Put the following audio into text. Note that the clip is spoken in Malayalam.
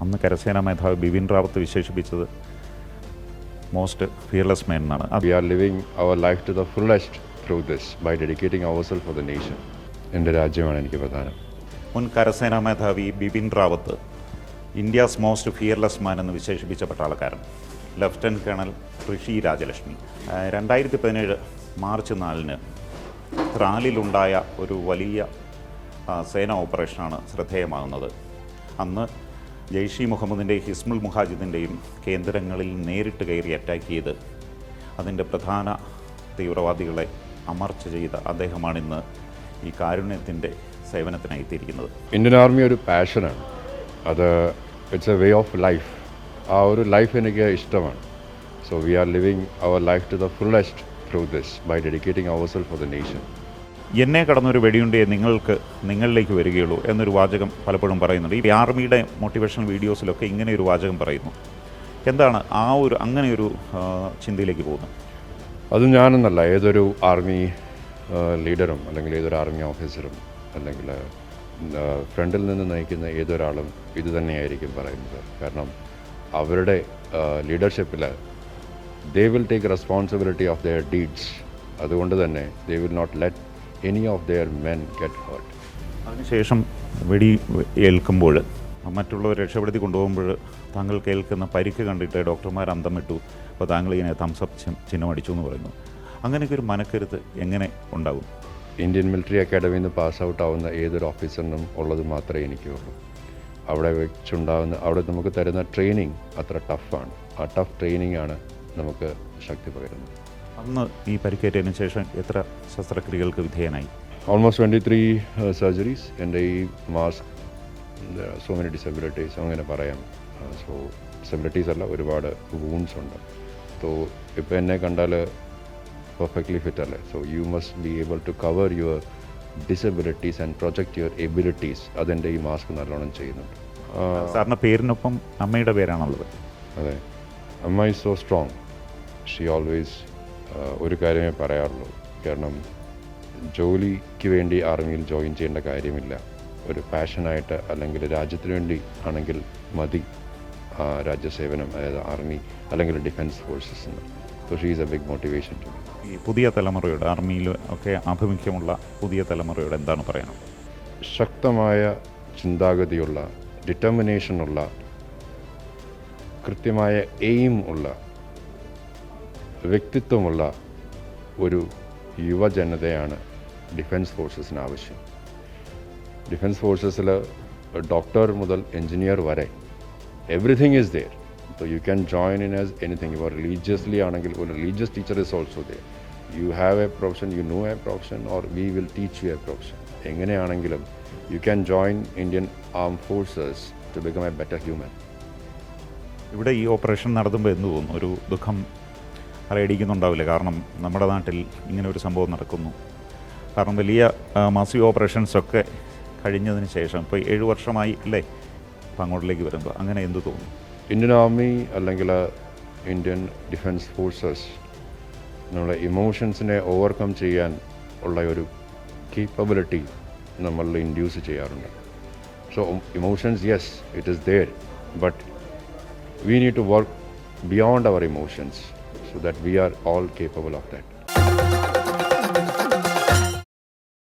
അന്ന് കരസേനാ മേധാവി ബിപിൻ റാവത്ത് വിശേഷിപ്പിച്ചത് മോസ്റ്റ് ഫിയർലെസ് മാൻ എന്നാണ്. We are living our life to the fullest through this by dedicating ourselves for the nation. എൻ്റെ രാജ്യമാണ് എനിക്ക് പ്രധാനം. മുൻ കരസേനാ മേധാവി Bipin Rawat India's most fearless man എന്ന് വിശേഷിപ്പിച്ച പട്ടാളക്കാരൻ lieutenant colonel Rishi Rajalakshmi 2017 March 4 ത്രാലിലുണ്ടായ ഒരു വലിയ സേനാ ഓപ്പറേഷനാണ് ശ്രദ്ധേയമാകുന്നത്. അന്ന് ജെയ്ഷ് ഇ മുഹമ്മദിൻ്റെയും ഹിസ്ബുൾ മുജാഹിദ്ദീൻ്റെയും കേന്ദ്രങ്ങളിൽ നേരിട്ട് കയറി അറ്റാക്ക് ചെയ്ത് അതിൻ്റെ പ്രധാന തീവ്രവാദികളെ അമർച്ച ചെയ്ത അദ്ദേഹമാണിന്ന് ഈ കാരുണ്യത്തിൻ്റെ സേവനത്തിനായി എത്തിയിരിക്കുന്നത്. ഇന്ത്യൻ ആർമി ഒരു പാഷനാണ്, അത് it's a way of life. ആ ഒരു ലൈഫ് എനിക്ക് ഇഷ്ടമാണ്. So we are living our life to the fullest through this by dedicating our self for the nation. എന്നെ കടന്നൊരു വെടിയുണ്ടേ നിങ്ങളിലേക്ക് വരികയുള്ളൂ എന്നൊരു വാചകം പലപ്പോഴും പറയുന്നുണ്ട്. ഈ ആർമിയുടെ മോട്ടിവേഷണൽ വീഡിയോസിലൊക്കെ ഇങ്ങനെ ഒരു വാചകം പറയുന്നു. എന്താണ് അങ്ങനെയൊരു ചിന്തയിലേക്ക് പോകുന്നത്? അത് ഞാനെന്നല്ല, ഏതൊരു ആർമി ലീഡറും അല്ലെങ്കിൽ ഏതൊരു ആർമി ഓഫീസറും അല്ലെങ്കിൽ ഫ്രണ്ടിൽ നിന്ന് നയിക്കുന്ന ഏതൊരാളും ഇത് തന്നെയായിരിക്കും പറയുന്നത്. കാരണം അവരുടെ ലീഡർഷിപ്പിൽ they will take responsibility of their deeds. അതുകൊണ്ട് തന്നെ they will not let any of their men get hurt. അതിനുശേഷം വെടി ഏൽക്കുമ്പോൾ മറ്റുള്ളവർ രക്ഷപ്പെടുത്തി കൊണ്ടുപോകുമ്പോൾ താങ്കൾ കേൾക്കുന്ന പരിക്ക് കണ്ടിട്ട് ഡോക്ടർമാർ അന്തം വിട്ടു, അപ്പോൾ താങ്കൾ ഇങ്ങനെ തംസപ്പ് ചിഹ്നം അടിച്ചു എന്ന് പറയുന്നു. അങ്ങനെയൊക്കെ ഒരു മനക്കരുത്ത് എങ്ങനെ ഉണ്ടാകും? ഇന്ത്യൻ മിലിറ്ററി അക്കാഡമിയിൽ നിന്ന് പാസ് ഔട്ട് ആവുന്ന ഏതൊരു ഓഫീസറിനും ഉള്ളത് മാത്രമേ എനിക്കുള്ളൂ. അവിടെ നമുക്ക് തരുന്ന ട്രെയിനിങ് അത്ര ടഫാണ്. ആ ടഫ് ട്രെയിനിങ് ആണ് നമുക്ക് ശക്തി പകരുന്നത്. അന്ന് ഈ പരിക്കേറ്റതിന് ശേഷം എത്ര ശസ്ത്രക്രിയകൾക്ക് വിധേയനായി? Almost 23 surgeries. എൻ്റെ ഈ മാസ്ക് സോ മെനി ഡിസബിലിറ്റീസ് അങ്ങനെ പറയാം. സോ ഡിസബിലിറ്റീസ് അല്ല, ഒരുപാട് വൂൺസ് ഉണ്ട്. സോ ഇപ്പോൾ എന്നെ കണ്ടാൽ പെർഫെക്റ്റ്ലി ഫിറ്റ് അല്ലേ. So you must be able to cover your disabilities and project your abilities. അതെൻ്റെ ഈ മാസ്ക് നല്ലോണം ചെയ്യുന്നുണ്ട്. സാറിൻ്റെ പേരിനൊപ്പം അമ്മയുടെ പേരാണുള്ളത്. അതെ, അമ്മ is so strong. She always ഒരു കാര്യമേ പറയാറുള്ളൂ. കാരണം ജോലിക്ക് വേണ്ടി ആർമിയിൽ ജോയിൻ ചെയ്യേണ്ട കാര്യമില്ല. ഒരു പാഷനായിട്ട് അല്ലെങ്കിൽ രാജ്യത്തിന് വേണ്ടി ആണെങ്കിൽ മതി രാജ്യസേവനം, അതായത് ആർമി അല്ലെങ്കിൽ ഡിഫൻസ് ഫോഴ്സസ് എന്ന്. So she is a big motivation to me. ഈ പുതിയ തലമുറയോട്, ആർമിയിൽ ഒക്കെ ആഭിമുഖ്യമുള്ള പുതിയ തലമുറയോട് എന്താണ് പറയാനുള്ളത്? ശക്തമായ ചിന്താഗതിയുള്ള, ഡിറ്റർമിനേഷനുള്ള, കൃത്യമായ എയിം ഉള്ള, വ്യക്തിത്വമുള്ള ഒരു യുവജനതയാണ് ഡിഫൻസ് ഫോഴ്സസിന് ആവശ്യം. ഡിഫൻസ് ഫോഴ്സസിൽ ഡോക്ടർ മുതൽ എൻജിനീയർ വരെ everything is there. So you can join in as anything. Your religiously ആണെങ്കിൽ ഒരു religious teacher is also there. You have a profession, you know a profession, or we will teach you a profession. എങ്ങനെയാണെങ്കിലും you can join Indian arm forces to become a better human. ഇവിടെ ഈ ഓപ്പറേഷൻ നടത്തുമ്പോൾ എന്ത് തോന്നുന്നു? ഒരു ദുഃഖം അറിയിക്കുന്നുണ്ടാവില്ല. കാരണം നമ്മുടെ നാട്ടിൽ ഇങ്ങനെ ഒരു സംഭവം നടക്കുന്നു. കാരണം വലിയ മാസീവ് ഓപ്പറേഷൻസൊക്കെ കഴിഞ്ഞതിന് ശേഷം ഇപ്പോൾ 7 വർഷമായി അല്ലേ അപ്പോൾ അങ്ങോട്ടിലേക്ക് വരുമ്പോൾ അങ്ങനെ എന്ത് തോന്നുന്നു? ഇന്ത്യൻ ആർമി അല്ലെങ്കിൽ ഇന്ത്യൻ ഡിഫൻസ് ഫോഴ്സസ് നമ്മളെ ഇമോഷൻസിനെ ഓവർകം ചെയ്യാൻ ഉള്ള ഒരു കേപ്പബിലിറ്റി നമ്മളിൽ ഇൻഡ്യൂസ് ചെയ്യാറുണ്ട്. So emotions, yes, it is there, but we need to work beyond our emotions so that we are all capable of that.